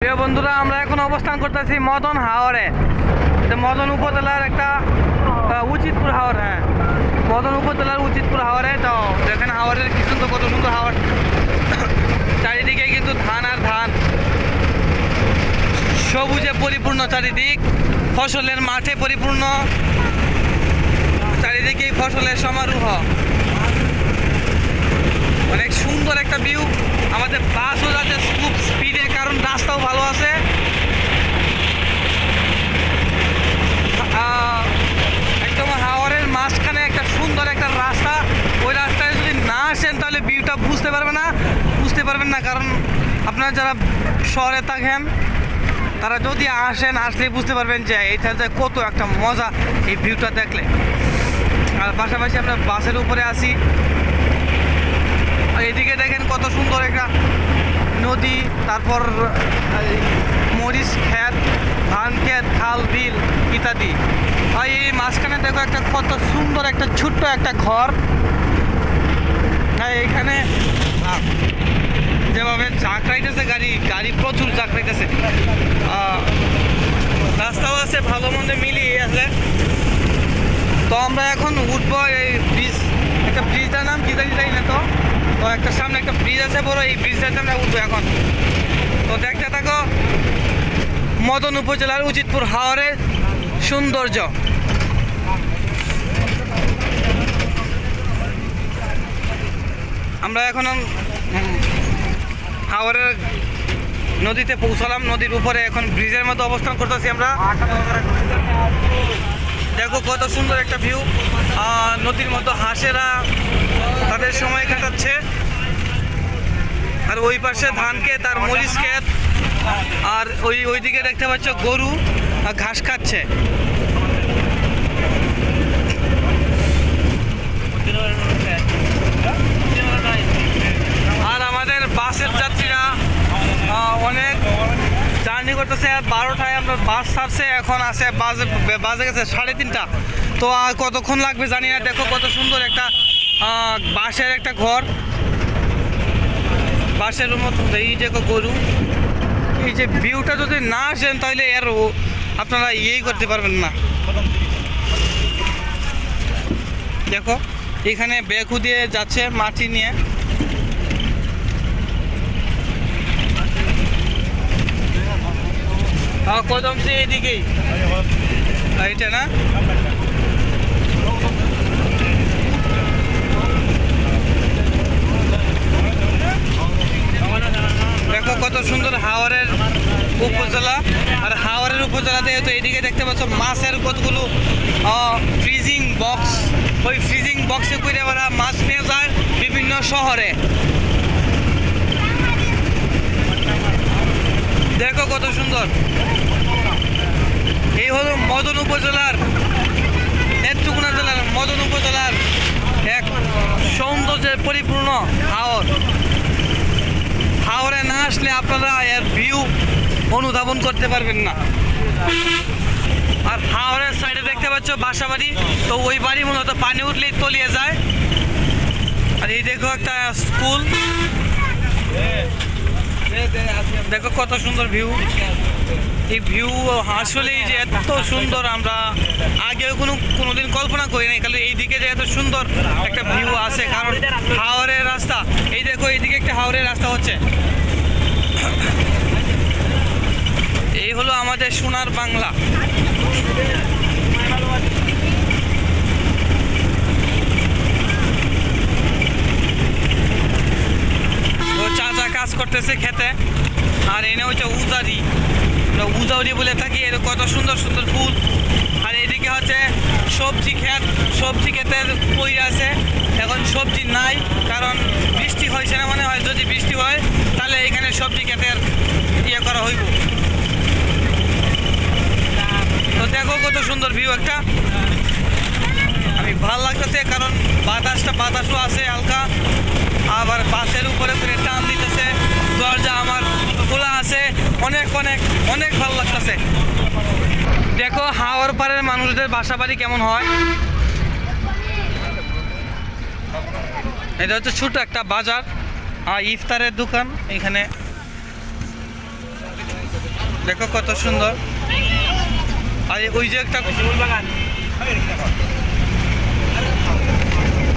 প্রিয় বন্ধুরা, আমরা এখন অবস্থান করতেছি মদন হাওরে। মদন উপজেলার একটা উচিতপুর হাওর। হ্যাঁ, মদন উপজেলার উচিতপুর হাওরে। তো দেখেন হাওরের কি সুন্দর, কত সুন্দর হাওর। চারিদিকে কিন্তু ধান আর ধান, সবুজে পরিপূর্ণ চারিদিক, ফসলের মাঠে পরিপূর্ণ, চারিদিকে ফসলের সমারোহ। অনেক সুন্দর একটা ভিউ। আমাদের বাসও যাচ্ছে খুব স্পিডে, কারণ রাস্তাও ভালো আছে। একদম হাওরের মাঝখানে একটা সুন্দর একটা রাস্তা। ওই রাস্তায় যদি না আসেন তাহলে ভিউটা বুঝতে পারবেন না। কারণ আপনারা যারা শহরে থাকেন তারা যদি আসলে বুঝতে পারবেন যে এই সাইডে কত একটা মজা এই ভিউটা দেখলে। আর পাশাপাশি আমরা বাসের উপরে আছি। এদিকে দেখেন কত সুন্দর একটা নদী, তারপর মরিচ ক্ষেত, ধান ক্ষেত, খাল বিল ইত্যাদি। আর এই মাঝখানে দেখো একটা কত সুন্দর একটা ছোট্ট একটা ঘর। হ্যাঁ, এখানে যেভাবে চাকরাইতেছে গাড়ি প্রচুর চাকরাইতেছে। রাস্তাও আছে, ভালো মন্দ মিলিয়ে আছে। তো আমরা এখন উঠবো এই ব্রিজ, একটা ব্রিজটার নাম কি জানি না। তো একটা সামনে একটা ব্রিজ আছে বড়, এই ব্রিজটাতে আমরা উঠবো এখন। তো দেখতে থাকো মদন উপজেলার উচিতপুর হাওরের সৌন্দর্য। আমরা এখন হাওরের নদীতে পৌঁছালাম। নদীর উপরে এখন ব্রিজের মতো অবস্থান করতেছি আমরা। দেখো কত সুন্দর একটা ভিউ। নদীর মতো হাঁসেরা তাদের সময় কাটাচ্ছে, আর ওই পাশে ধান ক্ষেত আর মরিচ ক্ষেত, আর ওইদিকে দেখতে পাচ্ছ গরু ঘাস খাচ্ছে। আর আমাদের বাসের যাত্রীরা অনেক জার্নি করতেছে। 12টায় আমরা বাস ছাড়ছে, এখন আছে বাজে গেছে 3:30। তো আর কতক্ষণ লাগবে জানি না। দেখো কত সুন্দর একটা বাঁশের একটা ঘর, বাঁশের মতো। এই দেখো গরু। এই যে ভিউটা যদি না আসেন তাহলে এর আপনারা ইয়েই করতে পারবেন না। দেখো এখানে বেকু দিয়ে যাচ্ছে মাটি নিয়ে। কদমসি এইদিকেই, এইটা না। দেখো কত সুন্দর হাওরের উপজেলা। আর হাওরের উপজেলাতে তো এইদিকে দেখতে পাচ্ছ মাছের কতগুলো ফ্রিজিং বক্স। ওই ফ্রিজিং বক্সে করে ওরা মাছ নিয়ে যায় বিভিন্ন শহরে। দেখো কত সুন্দর। এই হলো মদন উপজেলার, নেত্রকোনা জেলার মদন উপজেলার এক সৌন্দর্যের পরিপূর্ণ হাওর। হাওরে না আসলে আপনারা এর ভিউ অনুধাবন করতে পারবেন না। আর হাওরের সাইডে দেখতে পাচ্ছ বাসা বাড়ি। তো ওই বাড়ি মূলত পানি উঠলেই তলিয়ে যায়। আর এই দেখো একটা স্কুল। দেখো কত সুন্দর ভিউ। এই ভিউ আসলেই যে এত সুন্দর আমরা আগেও কোনোদিন কল্পনা করি নাই। খালি এইদিকে যে এত সুন্দর একটা ভিউ আছে, কারণ হাওরের রাস্তা। এই দেখো এইদিকে একটা হাওরের রাস্তা হচ্ছে। এই হলো আমাদের সোনার বাংলা। তো চাচা কাজ করতেছে খেতে। আর এনে হচ্ছে উজাউরি বলে থাকি। এর কত সুন্দর সুন্দর ফুল। আর এদিকে হচ্ছে সবজি ক্ষেতের পই আছে। এখন সবজি নাই, কারণ বৃষ্টি হয়েছে না মনে হয়। যদি বৃষ্টি হয় তাহলে এখানে সবজি ক্ষেতের ইয়ে করা হইব। তো দেখো কত সুন্দর ভিউ একটা। আমি ভালো লাগতেছে, কারণ বাতাসও আছে হালকা। আবার বাসের উপরে টান দিতেছে, দরজা আমার খোলা আছে। অনেক অনেক অনেক ভালো লাগতেছে। দেখো হাওর পাড়ের মানুষদের বাসা বাড়ি কেমন হয়। এটা হচ্ছে ছোট একটা বাজার আর ইফতারের দোকান। এখানে দেখো কত সুন্দর। আর ওই যে একটা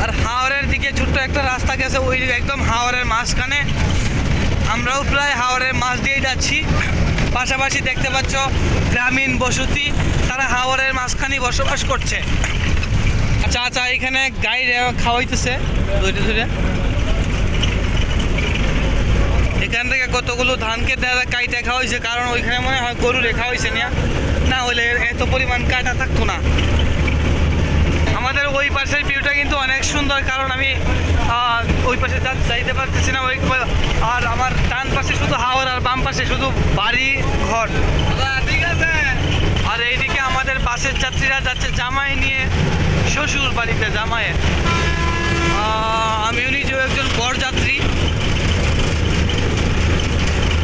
আর হাওরের দিকে ছোট্ট একটা রাস্তা গেছে, ওই একদম হাওরের মাঝখানে। আমরাও প্রায় হাওরের মাছ দিয়ে যাচ্ছি। পাশাপাশি দেখতে পাচ্ছ গ্রামীণ বসতি, তারা হাওরের মাঝখানে বসবাস করছে। চাচা এখানে গাই খাওয়াইতেছে ধরে ধরে। এখান থেকে কতগুলো ধানকে দেওয়া কাইটা খাওয়াইছে, কারণ ওইখানে মনে হয় গরু রেখা হয়েছে না হলে এত পরিমাণ কাটা থাকতো না। আমাদের ওই পাশের ভিউটা কিন্তু অনেক সুন্দর, কারণ আমি ওই পাশে যাইতে পারতেছি না। আর আমার ডান পাশে শুধু হাওর আর বাম পাশে শুধু বাড়ি ঘর। ঠিক আছে। আর এইদিকে আমাদের বাসের যাত্রীরা যাচ্ছে জামাই নিয়ে শ্বশুর বাড়িতে জামাইয়ের। আমিও নিজেও একজন বরযাত্রী,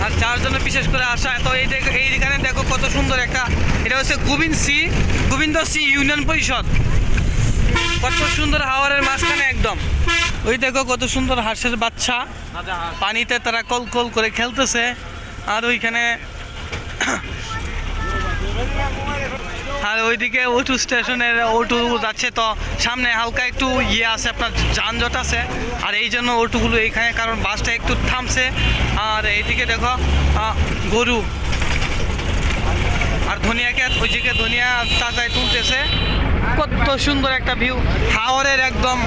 আর যার জন্য বিশেষ করে আসা। তো এইখানে দেখো কত সুন্দর একটা, এটা হচ্ছে গোবিন্দ সি ইউনিয়ন পরিষদ। কত সুন্দর হাওরের মাঝখানে একদম। ওই দেখো কত সুন্দর হাঁসের বাচ্চা পানিতে তারা কল কল করে খেলতেছে। আর ওইখানে আর ওইদিকে ওটু স্টেশনের ওটু যাচ্ছে, তো সামনে হালকা একটু আছে, আপনার যানজট আছে। আর এই জন্য ওটুগুলো এইখানে, কারণ বাসটা একটু থামছে। আর এইদিকে দেখো গরু আর ধনিয়া ক্ষেত, ওইদিকে ধনিয়া তাজায় তুলতেছে। কত সুন্দর একটা ভিউ, হাওরের একদম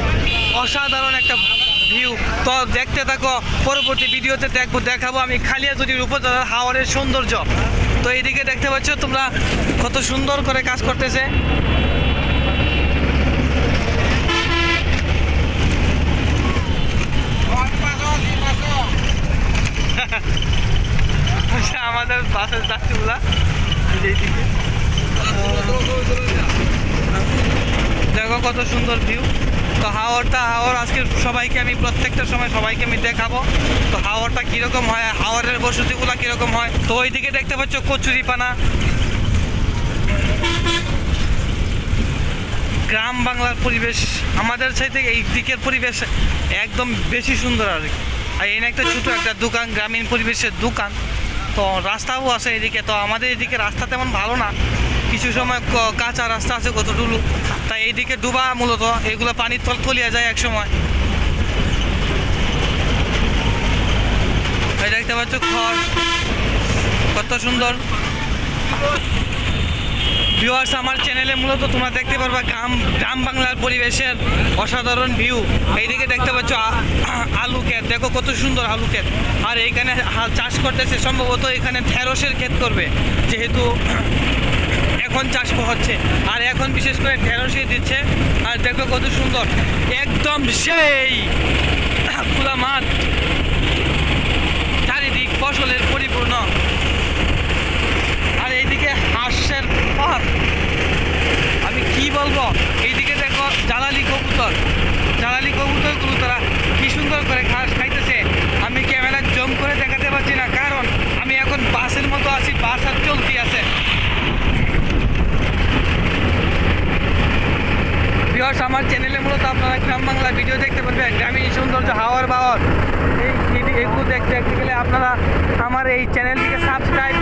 অসাধারণ একটা ভিউ। তো দেখতে থাকো, পরবর্তী ভিডিওতে দেখাবো আমি খালিয়াজুড়ির উপজেলার হাওরের সৌন্দর্য। তো এইদিকে দেখতে পাচ্ছ তোমরা কত সুন্দর করে কাজ করতেছে। আমাদের বাসের যাত্রীগুলা দেখো কত সুন্দর ভিউ। তো হাওর আজকে সবাইকে আমি প্রত্যেকটা সময় সবাইকে আমি দেখাবো। তো হাওরটা কীরকম হয়, হাওরের বসতিগুলো কীরকম হয়। তো ওইদিকে দেখতে পাচ্ছ কচুরিপানা। গ্রাম বাংলার পরিবেশ আমাদের সাথে এই দিকের পরিবেশ একদম বেশি সুন্দর। আর এনে একটা ছোটো একটা দোকান, গ্রামীণ পরিবেশের দোকান। তো রাস্তাও আছে এদিকে। তো আমাদের এদিকে রাস্তা তেমন ভালো না, কিছু সময় কাঁচা রাস্তা আছে কতটুকু, তাই এইদিকে ডুবা মূলত, এগুলো পানির তলিয়ে যায় এক সময়। দেখতে পাচ্ছ খড় কত সুন্দর। ভিউয়ার্স, আমার চ্যানেলে মূলত তোমরা দেখতে পারবা গ্রাম বাংলার পরিবেশের অসাধারণ ভিউ। এইদিকে দেখতে পাচ্ছ আলু ক্ষেত, দেখো কত সুন্দর আলু ক্ষেত। আর এইখানে চাষ করতেছে, সম্ভবত এখানে ঢেঁড়সের ক্ষেত করবে, যেহেতু এখন চাষ হচ্ছে। আর এখন বিশেষ করে ঢেঁড়সই দিচ্ছে। আর দেখো কত সুন্দর, একদম সেই খোলা মাঠ, চারিদিক ফসলের পরিপূর্ণ। আর এইদিকে হাঁসের পথ, আমি কি বলবো। এইদিকে দেখো জ্বালালি কবুতরগুলো তারা কি সুন্দর করে ঘাস খাইতেছে। আমি ক্যামেরা জুম করে দেখাতে পারছি না, কারণ আমি এখন বাসের মতো আছি, বাস আর চলতি আছে। আমার চ্যানেলে মূলত আপনারা গ্রাম বাংলা ভিডিও দেখতে পারবেন, গ্রামীণ সৌন্দর্য, হাওয়ার বাওয়ার। এগুলো দেখতে গেলে আপনারা আমার এই চ্যানেলটিকে সাবস্ক্রাইব,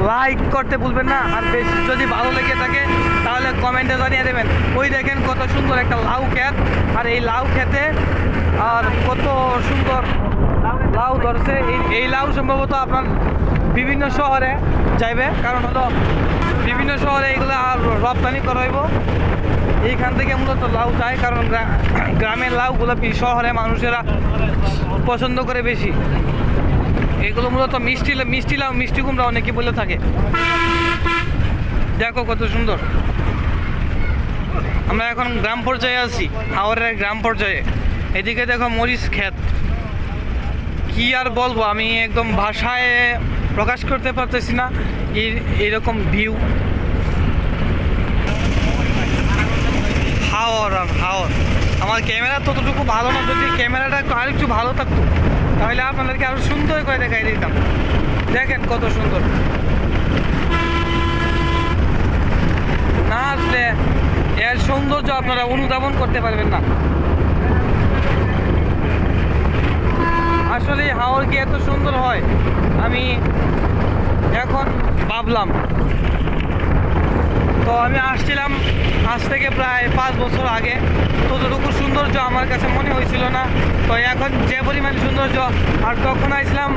লাইক করতে ভুলবেন না। আর বেশ যদি ভালো লেগে থাকে তাহলে কমেন্টে জানিয়ে দেবেন। ওই দেখেন কত সুন্দর একটা লাউ ক্ষেত। আর এই লাউ ক্ষেতে আর কত সুন্দর লাউ ধরছে। এই লাউ সম্ভবত আপনার বিভিন্ন শহরে যাইবে, কারণ হলো বিভিন্ন শহরে এগুলো আর রপ্তানি করা হইব। এইখান থেকে মূলত লাউ যায়, কারণ গ্রামের লাউগুলো শহরে মানুষেরা পছন্দ করে বেশি। এগুলো মূলত মিষ্টি লাউ, মিষ্টি কুমড়া অনেকে বলে থাকে। দেখো কত সুন্দর। আমরা এখন গ্রাম পর্যায়ে আছি, হাওরের গ্রাম পর্যায়ে। এদিকে দেখো মরিচ ক্ষেত, কি আর বলবো, আমি একদম ভাষায় প্রকাশ করতে পারতেছি না এরকম ভিউ। হাওর আর হাওর। আমার ক্যামেরা ততটুকু ভালো না, যদি ক্যামেরাটা আর একটু ভালো থাকতো তাহলে আপনাদেরকে আরো সুন্দর করে দেখাই দিতাম। দেখেন কত সুন্দর, না আসলে এর সৌন্দর্য আপনারা অনুধাবন করতে পারবেন না। আসলে হাওর কি এত সুন্দর হয়, আমি এখন ভাবলাম। তো আমি আসছিলাম আজ থেকে প্রায় 5 বছর আগে, ততটুকু সৌন্দর্য আমার কাছে মনে হয়েছিল না। তো এখন যে পরিমাণ সৌন্দর্য, আর তখন আসলাম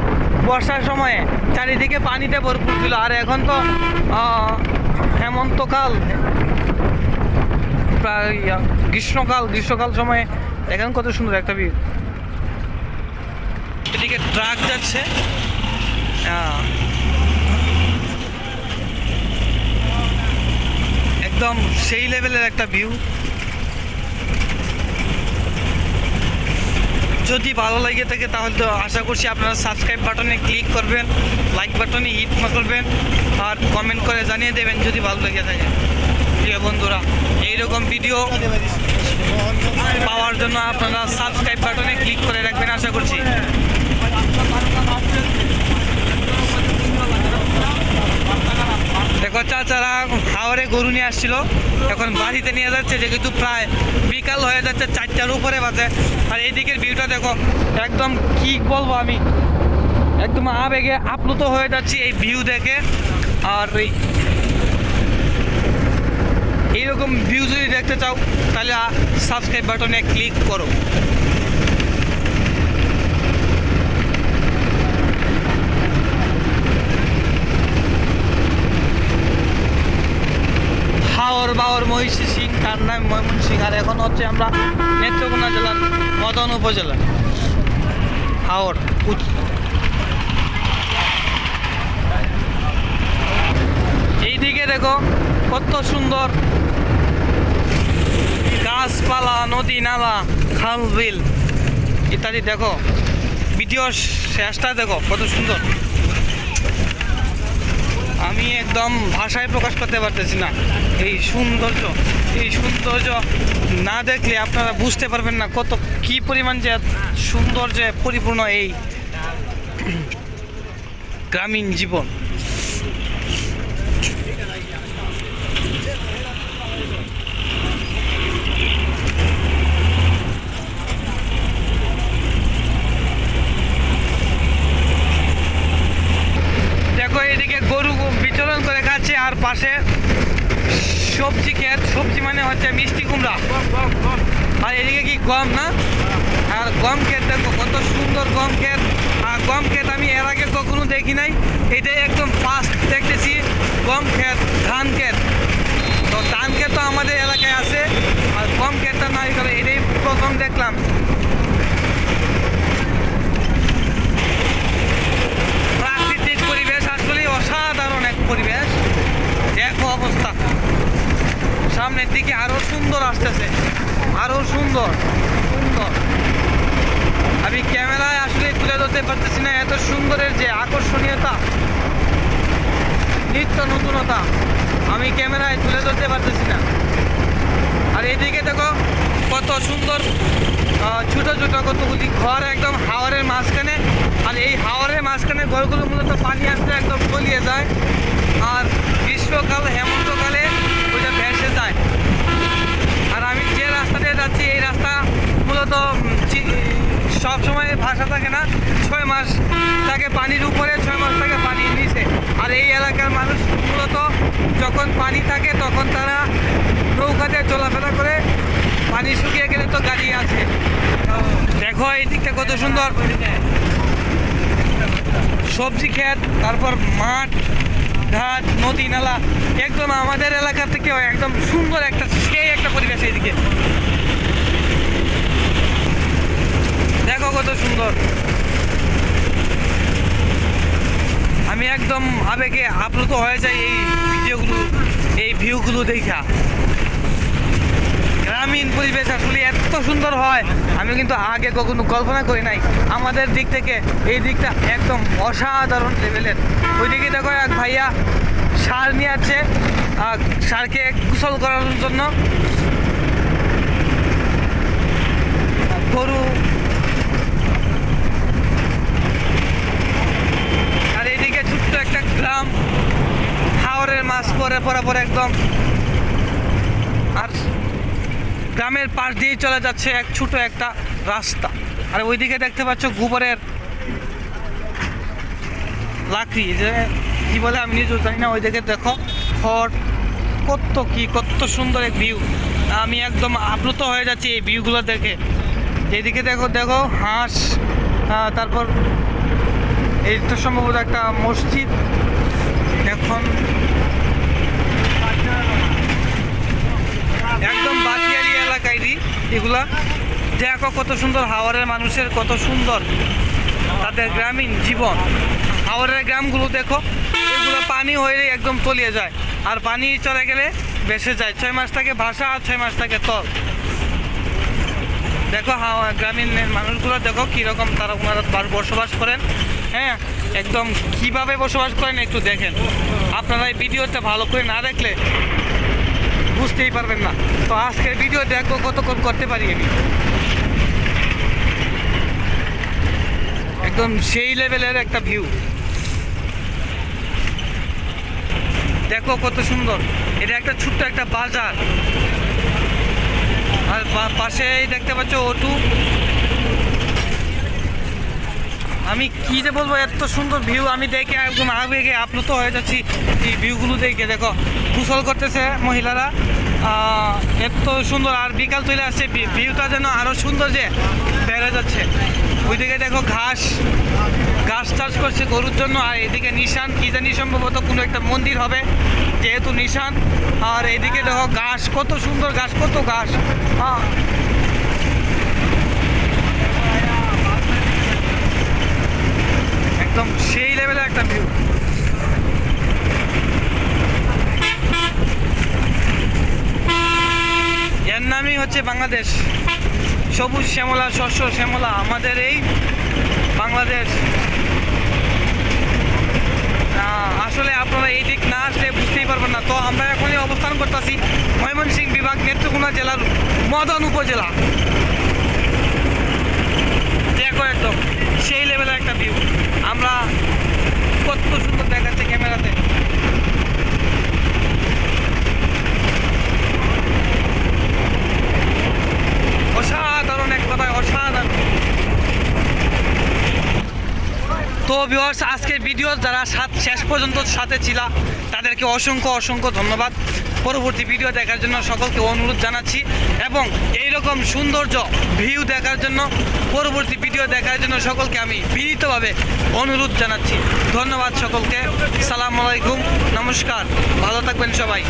বর্ষার সময়ে, চারিদিকে পানিতে ভরপুর ছিল। আর এখন তো হেমন্তকাল, প্রায় গ্রীষ্মকাল সময়ে দেখেন কত সুন্দর একটা ভিউ। এদিকে ট্রাক যাচ্ছে, একদম সেই লেভেলের একটা ভিউ। যদি ভালো লাগে থাকে তাহলে তো আশা করছি আপনারা সাবস্ক্রাইব বাটনে ক্লিক করবেন, লাইক বাটনে হিট করবেন, আর কমেন্ট করে জানিয়ে দেবেন যদি ভালো লেগে থাকে। প্রিয় বন্ধুরা, এইরকম ভিডিও পাওয়ার জন্য আপনারা সাবস্ক্রাইব বাটনে ক্লিক করে রাখবেন আশা করছি। দেখো চাচারা হাওড়ে গরু নিয়ে আসছিল, এখন বাড়িতে নিয়ে যাচ্ছে, যেহেতু প্রায় বিকাল হয়ে যাচ্ছে, 4টার উপরে বাজে। আর এইদিকের ভিউটা দেখো, একদম কি বলবো আমি, একদম আবেগে আপ্লুত হয়ে যাচ্ছি এই ভিউ দেখে। আর এইরকম ভিউ যদি দেখতে চাও তাহলে সাবস্ক্রাইব বাটনে ক্লিক করো। হাওর বাওর মহিষী সিং, তার নাম ময়মনসিং। আর এখন হচ্ছে আমরা নেত্রকোনা জেলার মদন উপজেলা হাওর। এইদিকে দেখো কত সুন্দর গাছপালা, নদী নালা, খাল বিল ইত্যাদি। দেখো ভিডিওর শেষটা দেখো কত সুন্দর, আমি একদম ভাষায় প্রকাশ করতে পারতেছি না। এই সৌন্দর্য না দেখলে আপনারা বুঝতে পারবেন না কত কি পরিমাণ যে সৌন্দর্যে পরিপূর্ণ এই গ্রামীণ জীবন। দেখো এদিকে গরু বিচরণ করে খাচ্ছে, আর পাশে সবজি ক্ষেত, সবজি মানে হচ্ছে মিষ্টি কুমড়া। আর এদিকে কি গম না, আর গম ক্ষেত দেখো কত সুন্দর গম ক্ষেত। আর গম ক্ষেত আমি এর আগে কখনো দেখি নাই, এটাই একদম ফার্স্ট দেখতেছি গম ক্ষেত। ধান ক্ষেত, তো ধান ক্ষেত তো আমাদের এলাকায় আছে, আর গম ক্ষেতটা না করে এটাই প্রথম দেখলাম। প্রাকৃতিক পরিবেশ আসলে অসাধারণ এক পরিবেশ। দেখো অবস্থা, সামনের দিকে আরো সুন্দর আসতেছে, আরো সুন্দর। আমি ক্যামেরায় আসলে তুলে ধরতে পারতেছি না, এত সুন্দরের যে আকর্ষণীয়তা, নিত্য নতুনতা আমি ক্যামেরায় তুলে ধরতে পারতেছি না। আর এইদিকে দেখো কত সুন্দর ছোট ছোট কতগুলি ঘর একদম হাওরের মাঝখানে। আর এই হাওরের মাঝখানে ঘরগুলো মূলত পানি আসলে একদম তলিয়ে যায়, আর গ্রীষ্মকাল হেমন্তকালে ওইটা ভেসে যায়। আর আমি যে রাস্তা দিয়ে যাচ্ছি এই রাস্তা মূলত সব সময় ভাষা থাকে না, 6 মাস থাকে পানির উপরে, 6 মাস থাকে পানির নিচে। আর এই এলাকার মানুষ মূলত যখন পানি থাকে তখন তারা নৌকাতে চলাফেরা করে, পানি শুকিয়ে গেলে তো গাড়ি আছে। দেখো এই দিকটা কত সুন্দর সবজি ক্ষেত, তারপর মাঠ ঘাট, নদী নালা, একদম আমাদের এলাকা থেকেও একদম সুন্দর একটা সেই একটা পরিবেশ। এইদিকে দেখো কত সুন্দর, আমি একদম আবেগে আপ্লুত হয়ে যাই এই ভিডিওগুলো, এই ভিউগুলো দেখা। গ্রামীণ পরিবেশ আসলে এত সুন্দর হয় আমি কিন্তু আগে কখনো কল্পনা করি নাই। আমাদের দিক থেকে এই দিকটা একদম অসাধারণ লেভেলের। ওইদিকে দেখো এক ভাইয়া সার নিয়ে আছে, সারকে গোসল করানোর জন্য। গরু, আর এইদিকে ছোট্ট একটা গ্রাম, হাওরের মাছ পরে একদম। আর গ্রামের পাশ দিয়ে চলে যাচ্ছে এক ছোট একটা রাস্তা। আর ওইদিকে দেখতে পাচ্ছ গোবরের লাকড়ি, যে কি বলে আমি নিজেও জানি না। ওই দিকে দেখো খড়, কত সুন্দর এক ভিউ। আমি একদম আপ্লুত হয়ে যাচ্ছি এই ভিউগুলো দেখে। এদিকে দেখো হাঁস, তারপর এইটা সম্ভবত একটা মসজিদ। এখন একদম বাটিয়ালি এলাকায় এগুলা দেখো কত সুন্দর। হাওড়ের মানুষের কত সুন্দর তাদের গ্রামীণ জীবন। হাওড়ের গ্রামগুলো দেখো, এগুলো পানি হয়ে একদম তলিয়ে যায়, আর পানি চলে গেলে ভেসে যায়। 6 মাস থাকে ভাষা আর 6 মাস থাকে তল। দেখো গ্রামীণ মানুষগুলো দেখো কীরকম ওনারা বসবাস করেন। হ্যাঁ, একদম কিভাবে বসবাস করেন একটু দেখেন। আপনারা এই ভিডিওটা ভালো করে না দেখলে বুঝতেই পারবেন না। তো আজকের ভিডিও দেখবো কতক্ষণ করতে পারি আমি। একদম সেই লেভেলের একটা ভিউ। দেখো কত সুন্দর। এটা একটা ছোট্ট একটা বাজার, আর পাশেই দেখতে পাচ্ছ O2। আমি কি যে বলবো, এত সুন্দর ভিউ আমি দেখে একদম আবেগে আপ্লুত হয়ে যাচ্ছি এই ভিউগুলো দেখে। দেখো গোসল করতেছে মহিলারা, এত সুন্দর। আর বিকাল চলে আসছে, ভিউটা যেন আরও সুন্দর যে বেড়ে যাচ্ছে। ওইদিকে দেখো ঘাস চাষ করছে গরুর জন্য। আর এদিকে নিশান কি জানি, সম্ভবত কোনো একটা মন্দির হবে যেহেতু নিশান। আর এদিকে দেখো ঘাস, কত সুন্দর ঘাস, কত ঘাস। একদম সেই লেভেলের একটা ভিউ। এর নামই হচ্ছে বাংলাদেশ। সবুজ শ্যামলা, শস্য শ্যামলা আমাদের এই বাংলাদেশ। আসলে আপনারা এই দিক না আসলে বুঝতেই পারবেন না। তো আমরা এখনই অবস্থান করতেছি ময়মনসিংহ বিভাগ, নেত্রকোনা জেলার মদন উপজেলা। দেখো একদম সেই লেভেলের একটা ভিউ। আমরা কত সুন্দর দেখাচ্ছে ক্যামেরাতে। অসাধারণ, এক কথায় অসাধারণ। তো ভিউয়ার্স, আজকের ভিডিও যারা শেষ পর্যন্ত সাথে ছিল তাদেরকে অসংখ্য ধন্যবাদ। পরবর্তী ভিডিও দেখার জন্য সকলকে অনুরোধ জানাচ্ছি, এবং এইরকম সৌন্দর্য ভিউ দেখার জন্য, পরবর্তী ভিডিও দেখার জন্য সকলকে আমি বিনীতভাবে অনুরোধ জানাচ্ছি। ধন্যবাদ সকলকে। সালামু আলাইকুম, নমস্কার, ভালো থাকবেন সবাই।